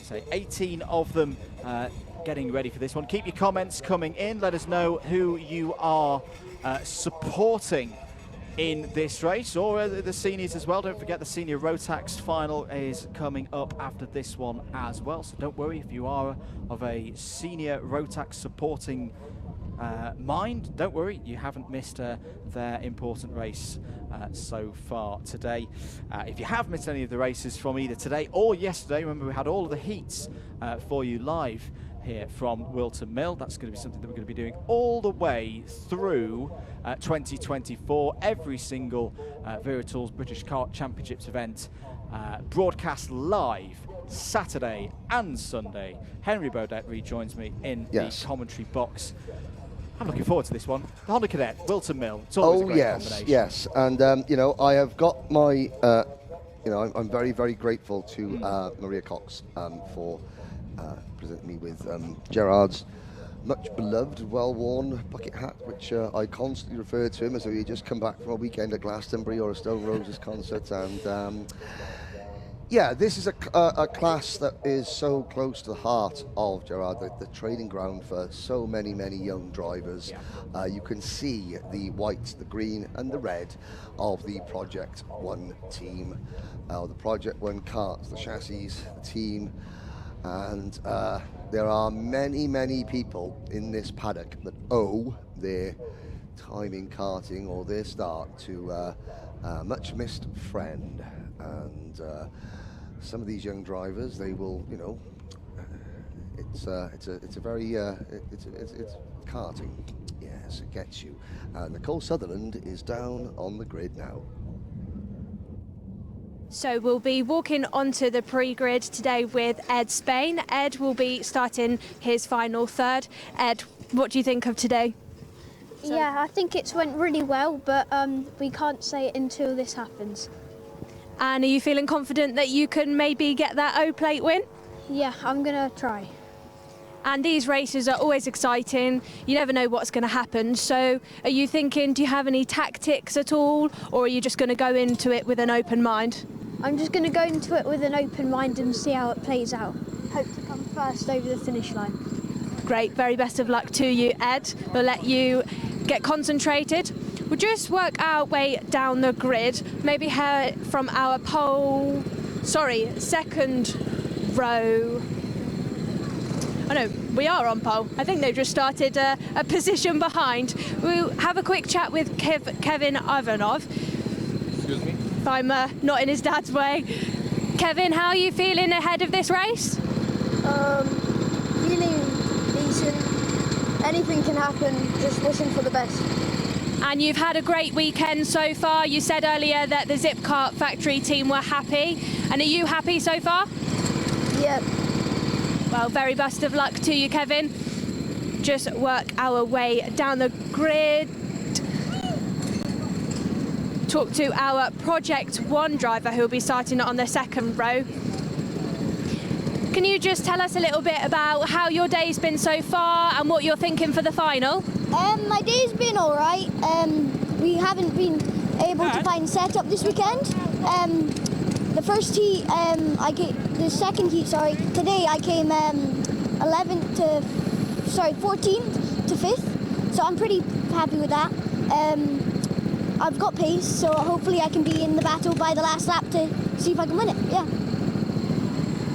I say, 18 of them getting ready for this one. Keep your comments coming in. Let us know who you are supporting in this race, or the seniors as well. Don't forget the senior Rotax final is coming up after this one as well. So don't worry if you are of a senior Rotax supporting mind. Don't worry, you haven't missed their important race so far today. If you have missed any of the races from either today or yesterday, remember we had all of the heats for you live here from Wilton Mill. That's going to be something that we're going to be doing all the way through 2024. Every single Wera Tools British Kart Championships event broadcast live Saturday and Sunday. Henry Baudet rejoins me in the commentary box. I'm looking forward to this one. The Honda Cadet, Wilton Mill. It's always a great combination. Yes, and you know, I have got my, you know, I'm very, very grateful to Maria Cox for presenting me with Gerard's much beloved, well-worn bucket hat, which I constantly refer to him as though he just come back from a weekend at Glastonbury or a Stone Roses concert. And yeah, this is a class that is so close to the heart of Gerard, the training ground for so many, many young drivers. Yeah. You can see the white, the green and the red of the Project One team, the Project One karts, the chassis, the team. And there are many, many people in this paddock that owe their time in karting or their start to a much missed friend. And some of these young drivers, they will, you know, it's a very it's karting. Yes, it gets you. And Nicole Sutherland is down on the grid now. So we'll be walking onto the pre-grid today with Ed Spain. Ed will be starting his final third. Ed, what do you think of today? Yeah, I think it's went really well, but we can't say it until this happens. And are you feeling confident that you can maybe get that O-plate win? Yeah, I'm going to try. And these races are always exciting. You never know what's going to happen. So are you thinking, do you have any tactics at all? Or are you just going to go into it with an open mind? I'm just going to go into it with an open mind and see how it plays out. Hope to come first over the finish line. Great, very best of luck to you, Ed. We'll let you get concentrated. We'll just work our way down the grid, maybe hear from our second row. Oh no, we are on pole. I think they've just started a position behind. We'll have a quick chat with Kevin Ivanov. Excuse me? If I'm not in his dad's way. Kevin, how are you feeling ahead of this race? Feeling decent. Anything can happen, just wishing for the best. And you've had a great weekend so far. You said earlier that the Zip Kart factory team were happy. And are you happy so far? Yep. Well, very best of luck to you, Kevin. Just work our way down the grid. Talk to our Project One driver who will be starting on the second row. Can you just tell us a little bit about how your day's been so far and what you're thinking for the final? My day's been all right. We haven't been able to find setup this weekend. The first heat, the second heat, today I came 14th to 5th, so I'm pretty happy with that. I've got pace, so hopefully I can be in the battle by the last lap to see if I can win it, yeah.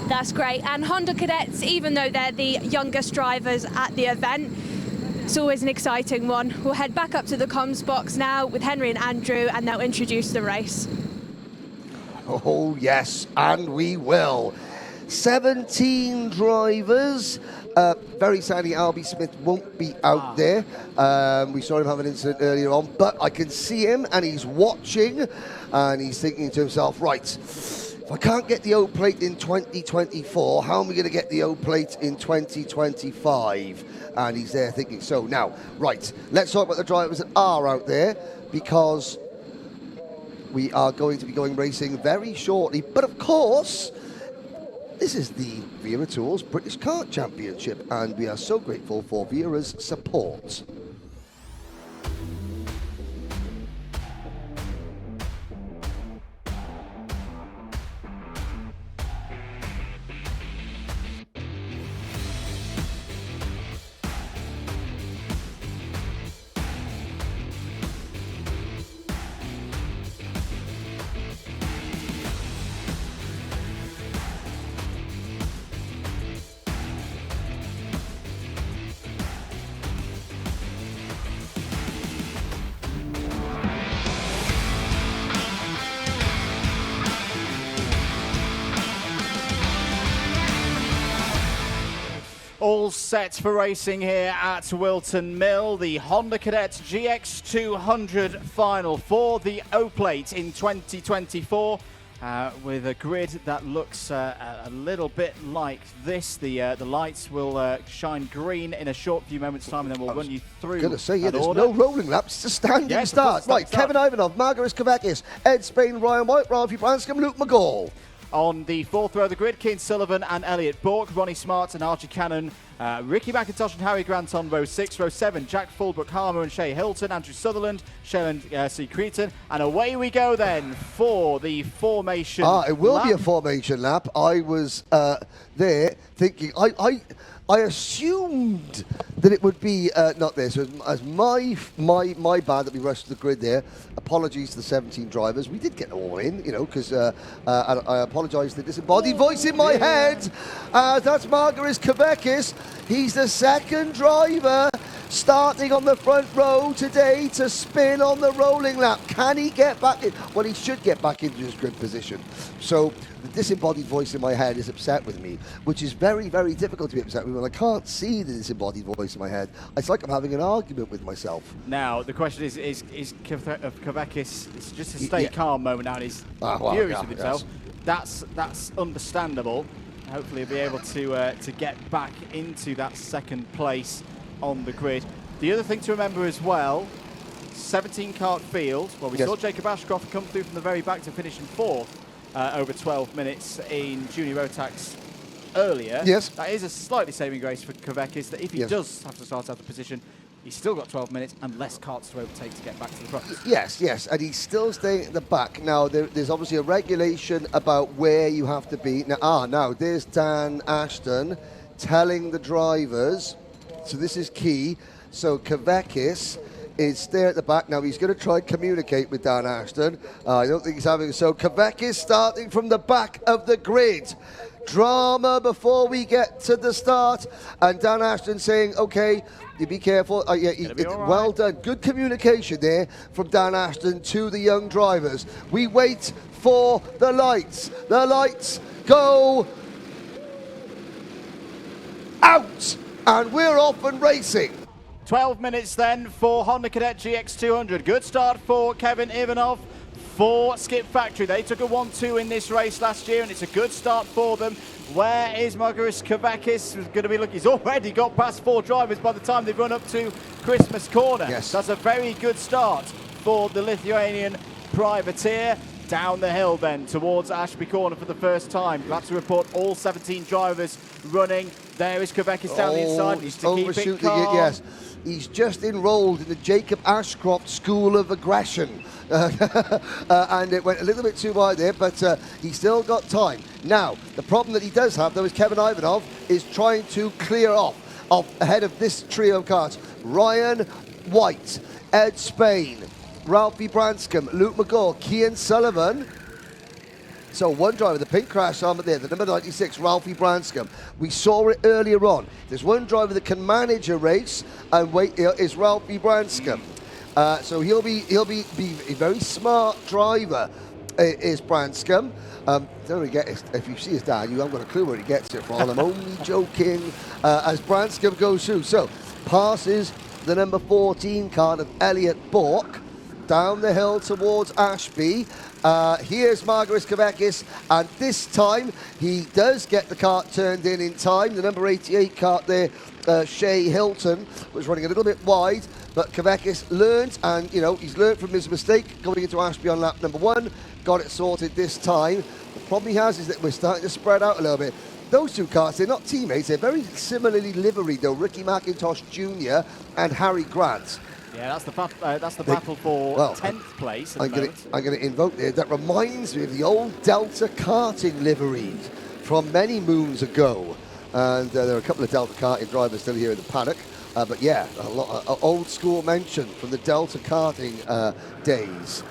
That's great. And Honda Cadets, even though they're the youngest drivers at the event, it's always an exciting one. We'll head back up to the comms box now with Henry and Andrew, and they'll introduce the race. Oh yes, and we will. 17 drivers. Very sadly, Albie Smith won't be out there. We saw him have an incident earlier on, but I can see him and he's watching and he's thinking to himself, right, if I can't get the O-plate in 2024, how am I going to get the O-plate in 2025? And he's there thinking, so now, right, let's talk about the drivers that are out there, because we are going to be going racing very shortly. But of course, this is the Wera Tools British Kart Championship, and we are so grateful for Wera's support. All set for racing here at Wilton Mill. The Honda Cadet GX200 final for the O-Plate in 2024. With a grid that looks a little bit like this. The lights will shine green in a short few moments' time, and then we'll run you through. Going to say, yeah, there's order. no rolling laps. It's a standing start. Right, Kevin Ivanov, Margaret Kavakis, Ed Spain, Ryan White, Ralphie Branscombe, Luke McGaul. On the fourth row of the grid, Keane Sullivan and Elliot Bork, Ronnie Smart and Archie Cannon, Ricky McIntosh and Harry Grant on row 6, row 7, Jack Fulbrook, Harmer and Shea Hilton, Andrew Sutherland, Shailen C. Cretan, and away we go then for the formation it will lap. be a formation lap. I was there thinking, I assumed that it would be not this. As my bad that we rushed the grid there. Apologies to the 17 drivers. We did get all in, you know, because I apologise to the disembodied voice in my head. That's Margaret Kavakis. He's the second driver starting on the front row today to spin on the rolling lap. Can he get back in? Well, he should get back into his grid position. So the disembodied voice in my head is upset with me, which is very, very difficult to be upset with when I can't see the disembodied voice in my head. It's like I'm having an argument with myself. Now, the question is Kavakis, it's just a stay calm moment now, and he's furious with himself. Yes. That's understandable. Hopefully he'll be able to get back into that second place on the grid. The other thing to remember as well, 17 kart field. Well, we saw Jacob Ashcroft come through from the very back to finish in 4th over 12 minutes in Junior Rotax earlier. Yes. That is a slightly saving grace for Kavakis, that if he does have to start out of position, he's still got 12 minutes and less karts to overtake to get back to the front. Yes, and he's still staying at the back. Now, there's obviously a regulation about where you have to be. Now there's Dan Ashton telling the drivers, so this is key. So Kavakis is there at the back. Now he's going to try and communicate with Dan Ashton. I don't think he's having. So Kavakis starting from the back of the grid. Drama before we get to the start. And Dan Ashton saying, okay, you be careful. Well done. Good communication there from Dan Ashton to the young drivers. We wait for the lights. The lights go out. And we're off and racing. 12 minutes then for Honda Cadet GX200. Good start for Kevin Ivanov for Skip Factory. They took a 1-2 in this race last year, and it's a good start for them. Where is Margaret Kavakis? Going to be looking. He's already got past 4 drivers by the time they've run up to Christmas Corner. Yes. That's a very good start for the Lithuanian privateer. Down the hill then towards Ashby Corner for the first time. Glad to report all 17 drivers running. There is Kavakis down the inside. Needs to keep it calm. Yes. He's just enrolled in the Jacob Ashcroft School of Aggression. And it went a little bit too wide there, but he's still got time. Now, the problem that he does have, though, is Kevin Ivanov is trying to clear off ahead of this trio of cars. Ryan White, Ed Spain, Ralphie Branscombe, Luke McGaul, Keane Sullivan. So one driver, the pink crash helmet there, the number 96, Ralphie Branscombe. We saw it earlier on. There's one driver that can manage a race, and is Ralphie Branscombe. So he'll be a very smart driver. Is Branscombe. Don't really get it. If you see his dad, you haven't got a clue where he gets it from. I'm only joking. As Branscombe goes through, so passes the number 14 card of Elliot Bork down the hill towards Ashby. Here's Margaret Kavakis, and this time he does get the kart turned in time. The number 88 kart there, Shea Hilton, was running a little bit wide, but Kavakis learned, and he's learned from his mistake going into Ashby on lap number 1. Got it sorted this time. The problem he has is that we're starting to spread out a little bit. Those two cars, they're not teammates. They're very similarly liveried, though. Ricky McIntosh Jr. and Harry Grant. Yeah, that's the battle for 10th place. I'm going to invoke there. That reminds me of the old Delta karting liveries from many moons ago. And there are a couple of Delta karting drivers still here in the paddock. But yeah, a lot of old school mention from the Delta karting days.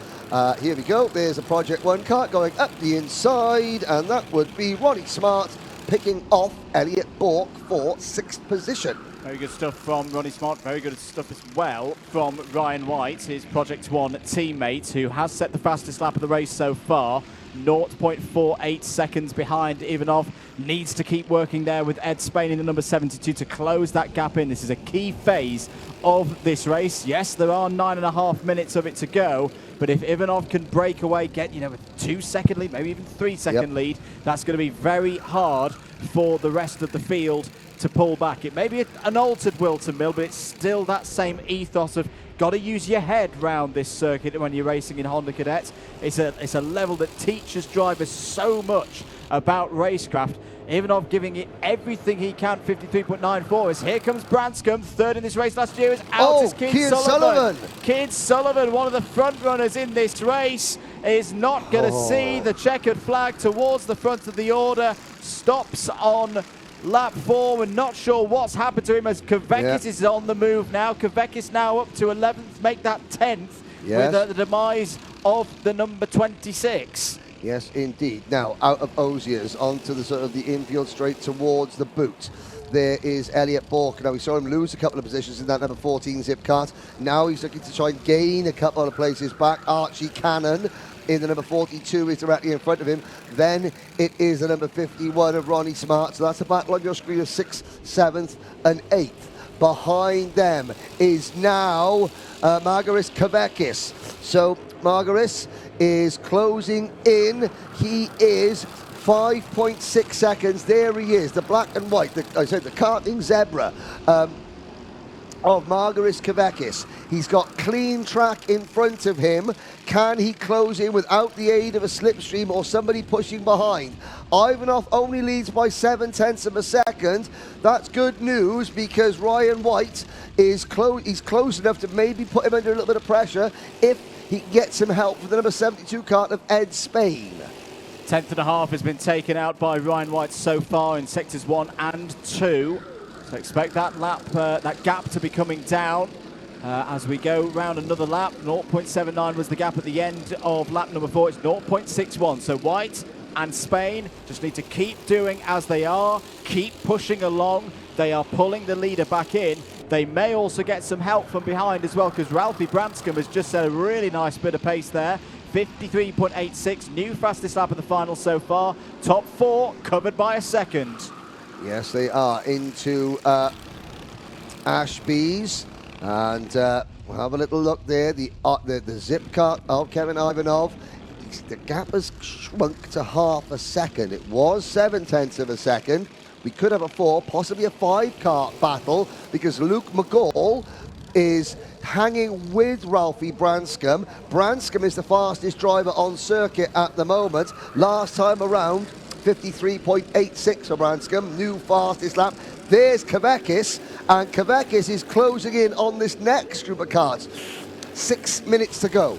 Here we go. There's a Project 1 kart going up the inside, and that would be Ronnie Smart picking off Elliot Bork for 6th position. Very good stuff from Ronnie Smart. Very good stuff as well from Ryan White, his Project 1 teammate, who has set the fastest lap of the race so far. 0.48 seconds behind Ivanov. Needs to keep working there with Ed Spain in the number 72 to close that gap in. This is a key phase of this race. Yes, there are 9.5 minutes of it to go, but if Ivanov can break away, get, you know, a 2-second lead, maybe even 3-second lead, that's going to be very hard for the rest of the field to pull back. It may be an altered Wilton Mill, but it's still that same ethos of got to use your head round this circuit when you're racing in Honda Cadet. It's a level that teaches drivers so much about racecraft. Ivanov giving it everything he can, 53.94. As here comes Branscombe, third in this race last year, is out is Keith Sullivan. Keith Sullivan, one of the front runners in this race, is not going to see the checkered flag towards the front of the order. Stops on lap 4. We're not sure what's happened to him as Kavekis is on the move now. Kavekis now up to 11th, make that 10th with the demise of the number 26. Yes, indeed. Now, out of Ozier's onto the sort of the infield straight towards the boot. There is Elliot Bork. Now, we saw him lose a couple of positions in that number 14 Zip Kart. Now he's looking to try and gain a couple of places back. Archie Cannon in the number 42 is directly in front of him. Then it is the number 51 of Ronnie Smart. So that's a battle on your screen of 6th, 7th and 8th. Behind them is now Margaris Kavekis. So Margaris is closing in. He is 5.6 seconds. There he is, the black and white, the karting zebra of Margaris Kavekis. He's got clean track in front of him. Can he close in without the aid of a slipstream or somebody pushing behind? Ivanov only leads by 0.7 of a second. That's good news because Ryan White is he's close enough to maybe put him under a little bit of pressure if he gets some help with the number 72 kart of Ed Spain. 10th and a half has been taken out by Ryan White so far in sectors 1 and 2. So expect that lap, that gap to be coming down as we go round another lap. 0.79 was the gap at the end of lap number 4. It's 0.61. So White and Spain just need to keep doing as they are, keep pushing along. They are pulling the leader back in. They may also get some help from behind as well because Ralphie Branscombe has just set a really nice bit of pace there. 53.86, new fastest lap of the final so far. Top 4 covered by a second. Yes, they are into Ashby's, and we'll have a little look there. The zip kart of Kevin Ivanov. The gap has shrunk to half a second. It was 0.7 of a second. We could have a 4, possibly a 5 kart battle because Luke McCall is hanging with Ralphie Branscombe. Branscombe is the fastest driver on circuit at the moment. Last time around, 53.86 for Branscombe, new fastest lap. There's Kavekis, and Kavekis is closing in on this next group of karts. 6 minutes to go.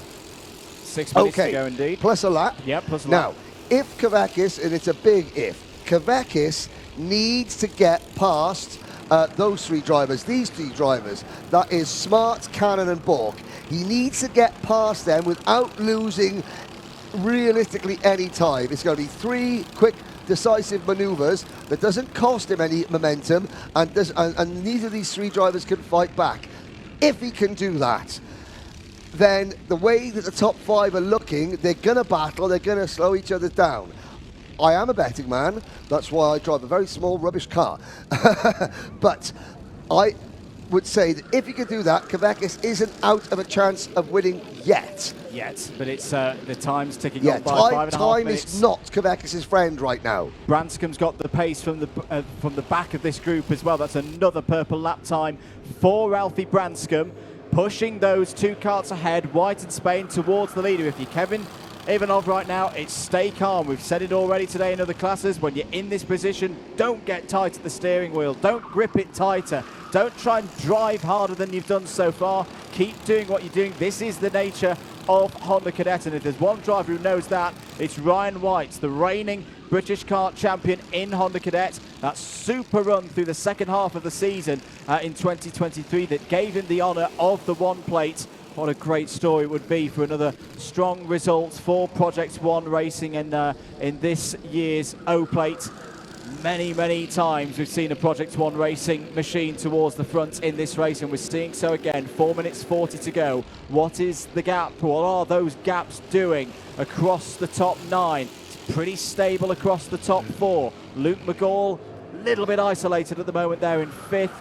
6 minutes to go indeed. Plus a lap. Yep, plus a lap. Now, if Kavekis, and it's a big if, Kavekis needs to get past those 3 drivers, these 3 drivers, that is Smart, Cannon and Bork. He needs to get past them without losing realistically any time. It's going to be 3 quick decisive maneuvers that doesn't cost him any momentum, and neither of these 3 drivers can fight back. If he can do that, then the way that the top 5 are looking, they're going to battle, they're going to slow each other down. I am a betting man, that's why I drive a very small rubbish car. But I would say that if he could do that, Kavekis isn't out of a chance of winning yet. But it's the time's ticking on by 5.5 time minutes. is not Kavekis' friend right now. Branscombe's got the pace from the back of this group as well. That's another purple lap time for Ralphie Branscombe, pushing those 2 karts ahead, White and Spain towards the leader. If you're Kevin Ivanov right now, it's stay calm. We've said it already today in other classes. When you're in this position, don't get tight at the steering wheel. Don't grip it tighter. Don't try and drive harder than you've done so far. Keep doing what you're doing. This is the nature of Honda Cadet, and if there's one driver who knows that, it's Ryan White, the reigning British kart champion in Honda Cadet. That super run through the second half of the season in 2023 that gave him the honour of the 1 plate. What a great story it would be for another strong result for Project 1 Racing in this year's O-Plate. Many times we've seen a Project One racing machine towards the front in this race, and we're seeing so again. 4 minutes 40 to go. What is the gap? What are those gaps doing across the top 9? It's pretty stable across the top 4. Luke McGall, a little bit isolated at the moment there in 5th.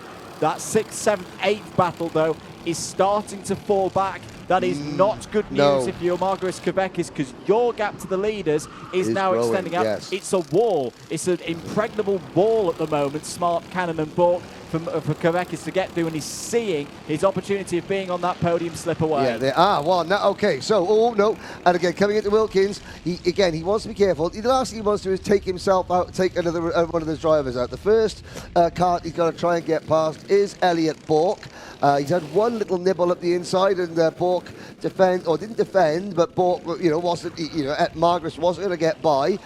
That 6th, 7th, 8th battle, though, is starting to fall back. That is not good news if you're Margaris Kvekis, because your gap to the leaders is now growing, extending out. yes. It's a wall. It's an impregnable wall at the moment, Smart, Cannon and Bork for Kvekis to get through, and he's seeing his opportunity of being on that podium slip away. Yeah, they are. Well, now, okay, so, no. And again, coming into Wilkins, he wants to be careful. The last thing he wants to do is take himself out, take another one of those drivers out. The first cart he's got to try and get past is Elliot Bork. He's had one little nibble at the inside, and Bork didn't defend, but Bork, wasn't, Margaris wasn't going to get by.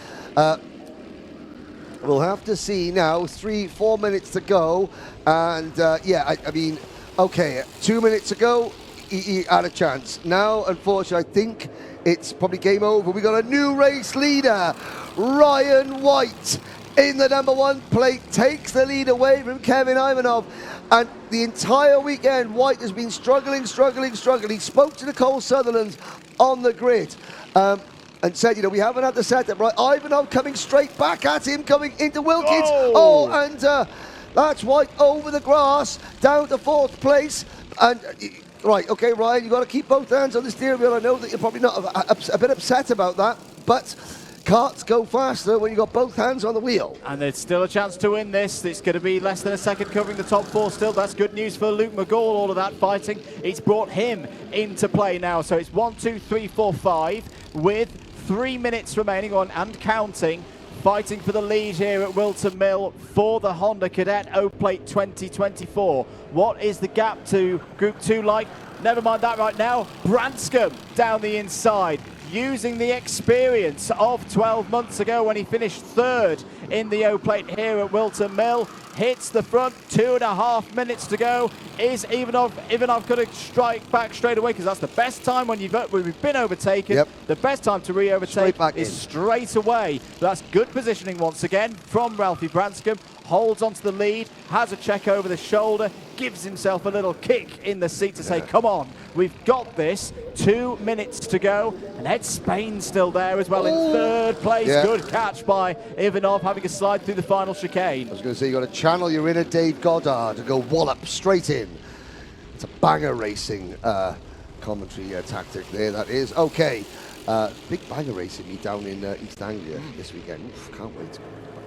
We'll have to see now. 3-4 minutes to go, and I mean, okay, 2 minutes to go, he had a chance. Now, unfortunately, I think it's probably game over. We got a new race leader, Ryan White, in the number 1 plate, takes the lead away from Kevin Ivanov. And the entire weekend, White has been struggling. He spoke to Nicole Sutherland on the grid and said, we haven't had the setup right. Ivanov coming straight back at him, coming into Wilkins. And that's White over the grass, down to 4th place. And right, okay, Ryan, you've got to keep both hands on the steering wheel. I know that you're probably not a bit upset about that, but karts go faster when you've got both hands on the wheel. And there's still a chance to win this. It's going to be less than a second covering the top 4 still. That's good news for Luke McGall, all of that fighting. It's brought him into play now. So it's 1, 2, 3, 4, 5 with 3 minutes remaining on and counting. Fighting for the lead here at Wilton Mill for the Honda Cadet O-Plate 2024. What is the gap to Group 2 like? Never mind that right now. Branscombe down the inside, using the experience of 12 months ago when he finished 3rd in the O-Plate here at Wilton Mill. Hits the front, 2.5 minutes to go. Is Ivanov going to strike back straight away? Because that's the best time when we've been overtaken. Yep. The best time to re-overtake is straight away. That's good positioning once again from Ralphie Branscombe. Holds onto the lead, has a check over the shoulder, gives himself a little kick in the seat to say, come on, we've got this. 2 minutes to go, and Ed Spain's still there as well in 3rd place. Good catch by Ivanov, having a slide through the final chicane. I was going to say, you've got to channel your inner Dave Goddard to go wallop straight in. It's a banger racing commentary tactic there, that is. Okay, big banger racing meet down in East Anglia this weekend. Oof, can't wait.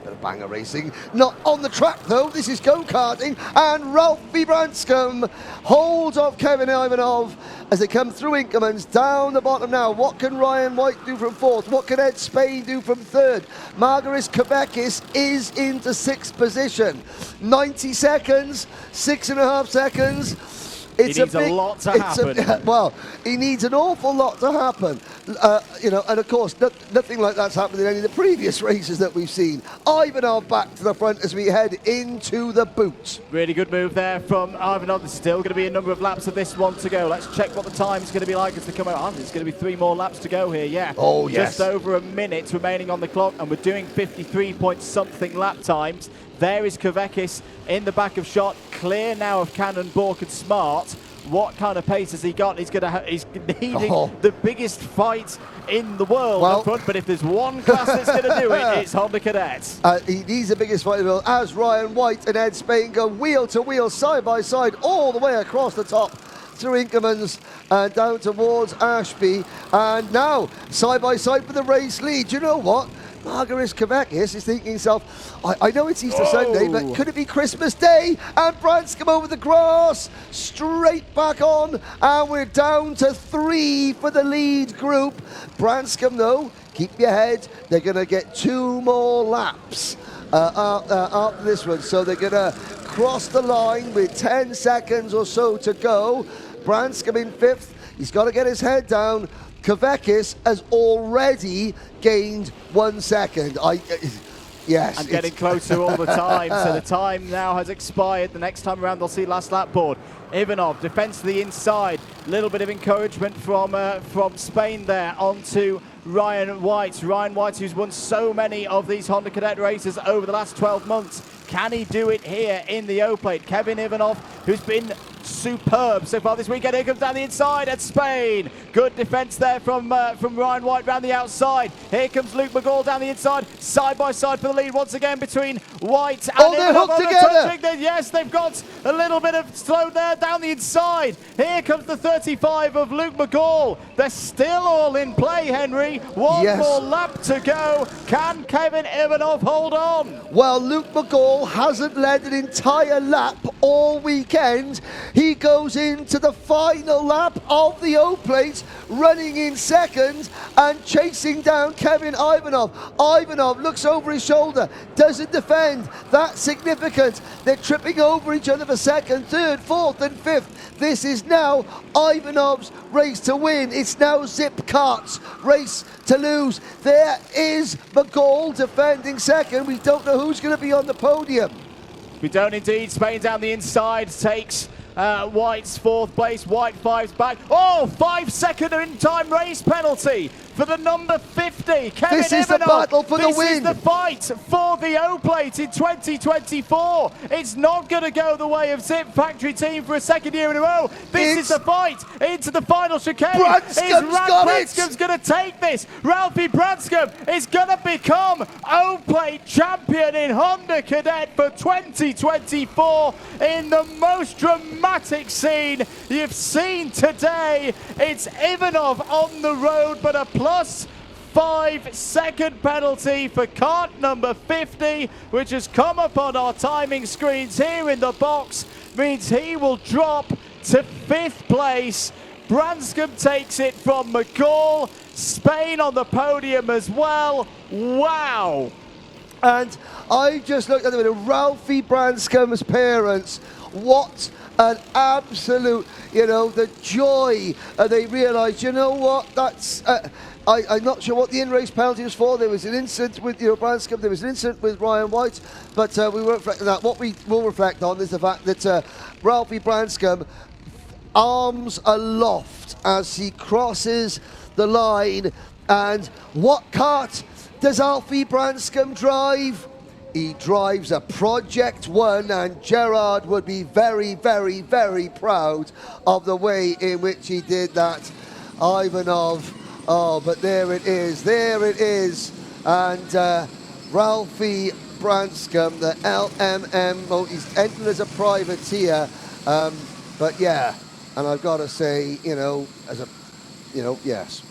Bit of banger racing. Not on the track though, this is go-karting, and Ralphie Branscombe holds off Kevin Ivanov as they come through Inkermans down the bottom now. What can Ryan White do from 4th? What can Ed Spain do from 3rd? Margaris Kvekis is into 6th position. 90 seconds, 6.5 seconds. It needs a lot to happen. Well, he needs an awful lot to happen. And of course, nothing like that's happened in any of the previous races that we've seen. Ivanov back to the front as we head into the boot. Really good move there from Ivanov. There's still going to be a number of laps of this one to go. Let's check what the time is going to be like as they come out. There's going to be 3 more laps to go here, Oh, yes. Just over a minute remaining on the clock, and we're doing 53-point-something lap times. There is Kvekis in the back of shot, clear now of Cannon, Bork and Smart. What kind of pace has he got? He's needing the biggest fight in the world up front, but if there's one class that's going to do it, it's Honda Cadets. He needs the biggest fight in the world as Ryan White and Ed Spain go wheel to wheel, side by side, all the way across the top through Inkermans and down towards Ashby. And now, side by side for the race lead. You know what? Margaris Kvekis is thinking himself, I know it's Easter Sunday, but could it be Christmas Day? And Branscombe over the grass, straight back on, and we're down to 3 for the lead group. Branscombe, though, keep your head. They're going to get 2 more laps after this one, so they're going to cross the line with 10 seconds or so to go. Branscombe in 5th. He's got to get his head down. Kvekis has already gained 1 second. Yes. And getting closer all the time. So the time now has expired. The next time around, they'll see last lap board. Ivanov, defense to the inside. Little bit of encouragement from Spain there onto Ryan White. Ryan White, who's won so many of these Honda Cadet races over the last 12 months. Can he do it here in the O-Plate? Kevin Ivanov, who's been superb so far this weekend. Here comes down the inside at Spain. Good defence there from Ryan White round the outside. Here comes Luke McGall down the inside, side by side for the lead once again between White and they're Ivanov. hooked together. Yes, they've got a little bit of slow there down the inside. Here comes the 35 of Luke McGall. They're still all in play, Henry. One more lap to go. Can Kevin Ivanov hold on? Well, Luke McGall hasn't led an entire lap all weekend. He goes into the final lap of the O-Plate, running in second and chasing down Kevin Ivanov. Ivanov looks over his shoulder, doesn't defend. That's significant. They're tripping over each other for second, third, fourth and fifth. This is now Ivanov's race to win. It's now Zip Kart's race to lose. There is McGall defending second. We don't know who's going to be on the podium. We don't indeed. Spain down the inside takes White's fourth place. White 5's back. Oh, 5 second in time race penalty for the number 50. Kevin This is Ivanov. the battle for the win. This is the fight for the O-Plate in 2024. It's not going to go the way of Zip Factory Team for a second year in a row. This is the fight into the final chicane. Branscombe's going to take this. Ralphie Branscombe is going to become O-Plate champion in Honda Cadet for 2024 in the most dramatic scene you've seen today. It's Ivanov on the road, but a plus 5 second penalty for kart number 50, which has come up on our timing screens here in the box, means he will drop to 5th place. Branscombe takes it from McGall. Spain on the podium as well. Wow. And I just looked at the video. Ralphie Branscombe's parents, what an absolute, the joy. They realised, you know what, that's, I'm not sure what the in-race penalty was for. There was an incident with Branscombe, there was an incident with Ryan White, but we won't reflect on that. What we will reflect on is the fact that Ralphie Branscombe, arms aloft as he crosses the line. And what kart does Alfie Branscombe drive? He drives a Project 1, and Gerard would be very, very, very proud of the way in which he did that. Ivanov, but there it is, and Ralphie Branscombe, the LMM, he's entered as a privateer, but yeah, and I've got to say, yes.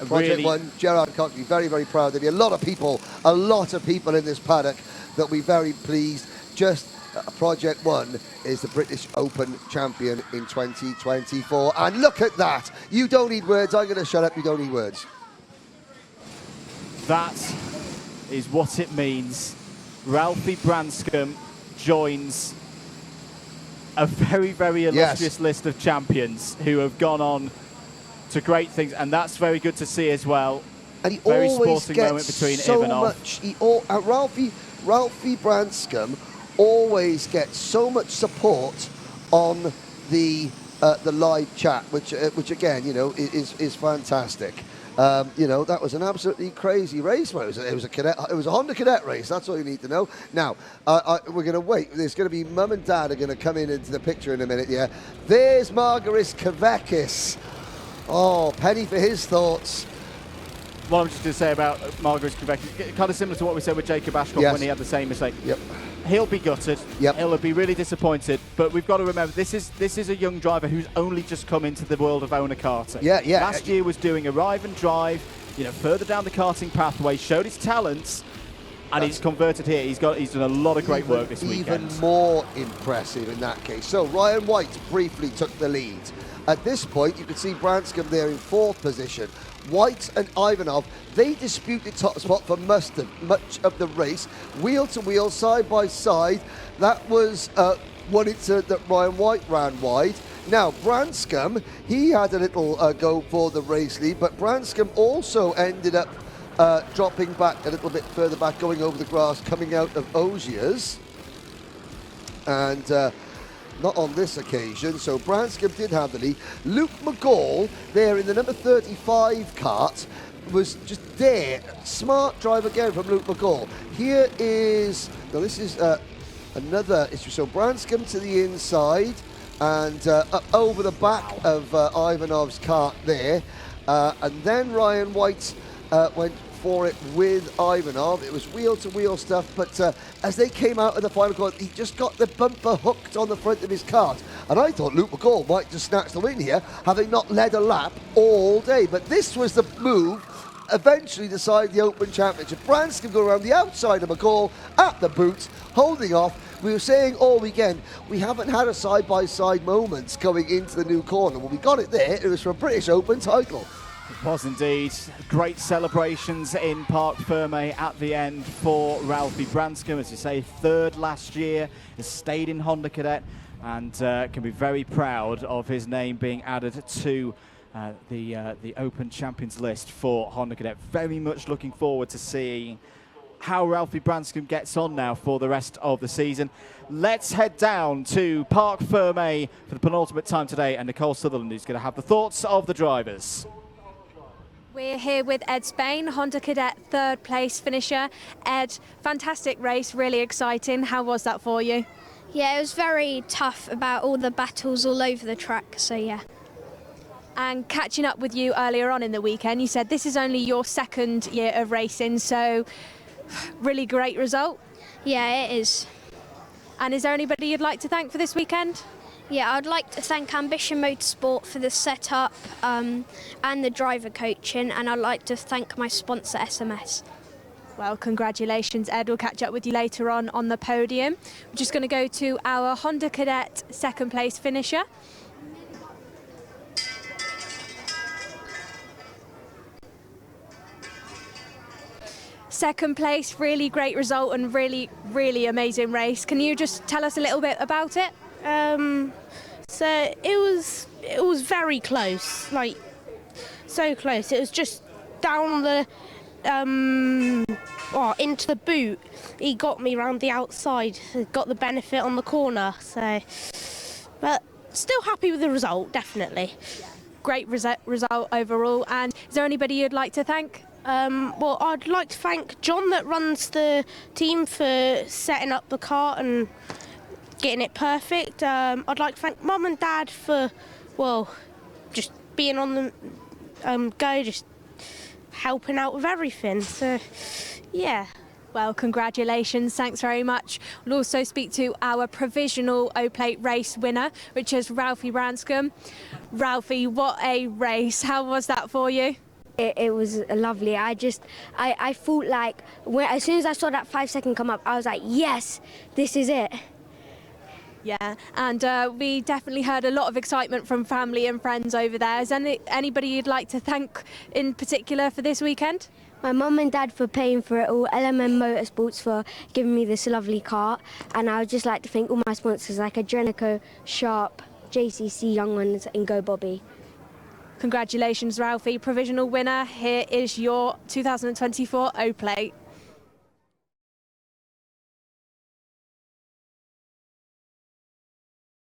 Project 1, Gerard Cox will be very, very proud. There'll be a lot of people in this paddock that'll be very pleased. Just Project 1 is the British Open champion in 2024. And look at that. You don't need words. I'm going to shut up. You don't need words. That is what it means. Ralphie Branscombe joins a very, very illustrious list of champions who have gone on to great things, and that's very good to see as well. And he very always sporting gets moment between so Ivanov. much. Ralphie Branscombe always gets so much support on the live chat, which again, is fantastic. That was an absolutely crazy race. Well, it was a Honda Cadet race. That's all you need to know. Now, we're going to wait. There's going to be Mum and Dad are going to come into the picture in a minute. Yeah, there's Margaris Kavekis. Oh, Penny for his thoughts. What I'm just going to say about Margaret Quebec, kind of similar to what we said with Jacob Ashcroft when he had the same mistake. Yep. He'll be gutted. Yep. He'll be really disappointed. But we've got to remember, this is a young driver who's only just come into the world of owner karting. Yeah. Last year was doing arrive and drive, further down the karting pathway, showed his talents, and he's converted here. He's done a lot of great work this weekend. Even more impressive in that case. So Ryan White briefly took the lead. At this point, you can see Branscombe there in 4th position. White and Ivanov, they disputed top spot for much of the race. Wheel to wheel, side by side. That was one incident that Ryan White ran wide. Now, Branscombe, he had a little go for the race lead, but Branscombe also ended up dropping back a little bit further back, going over the grass, coming out of Ozier's. And not on this occasion, so Branscombe did have the lead. Luke McGall there in the number 35 kart. was just there. Smart drive again from Luke McCall. Here is, now this is another issue. So Branscombe to the inside and up over the back of Ivanov's kart there. And then Ryan White went for it with Ivanov. It was wheel-to-wheel stuff, but as they came out of the final corner, he just got the bumper hooked on the front of his kart. And I thought Luke McCall might just snatch the win here, having not led a lap all day. But this was the move eventually decide the Open Championship. Branscombe go around the outside of McCall at the boots, holding off. We were saying all weekend, we haven't had a side-by-side moments going into the new corner. Well, we got it there. It was for a British Open title. It was indeed. Great celebrations in Parc Ferme at the end for Ralphie Branscombe. As you say, third last year, has stayed in Honda Cadet and can be very proud of his name being added to the Open Champions list for Honda Cadet. Very much looking forward to seeing how Ralphie Branscombe gets on now for the rest of the season. Let's head down to Parc Ferme for the penultimate time today, and Nicole Sutherland is going to have the thoughts of the drivers. We're here with Ed Spain, Honda Cadet third place finisher. Ed, fantastic race, really exciting. How was that for you? Yeah, it was very tough about all the battles all over the track, so yeah. And catching up with you earlier on in the weekend, you said this is only your second year of racing, so really great result. Yeah, it is. And is there anybody you'd like to thank for this weekend? Yeah, I'd like to thank Ambition Motorsport for the setup and the driver coaching, and I'd like to thank my sponsor, SMS. Well, congratulations, Ed. We'll catch up with you later on the podium. We're just going to go to our Honda Cadet second place finisher. Second place, really great result and really, really amazing race. Can you just tell us a little bit about it? So it was very close, like so close. It was just down the into the boot. He got me round the outside, got the benefit on the corner. So, but still happy with the result, definitely. Great result overall. And is there anybody you'd like to thank? Well, I'd like to thank John that runs the team for setting up the kart and getting it perfect. I'd like to thank Mum and Dad for, well, just being on the go, just helping out with everything. So, yeah. Well, congratulations. Thanks very much. We'll also speak to our provisional O-Plate race winner, which is Ralphie Branscombe. Ralphie, what a race. How was that for you? It was lovely. I thought like, as soon as I saw that 5 second come up, I was like, yes, this is it. Yeah, and we definitely heard a lot of excitement from family and friends over there. Is anybody you'd like to thank in particular for this weekend? My mum and dad for paying for it all, LMM Motorsports for giving me this lovely kart, and I would just like to thank all my sponsors like Adrenico, Sharp, JCC Young Ones and Go Bobby. Congratulations, Ralphie. Provisional winner. Here is your 2024 O-Plate.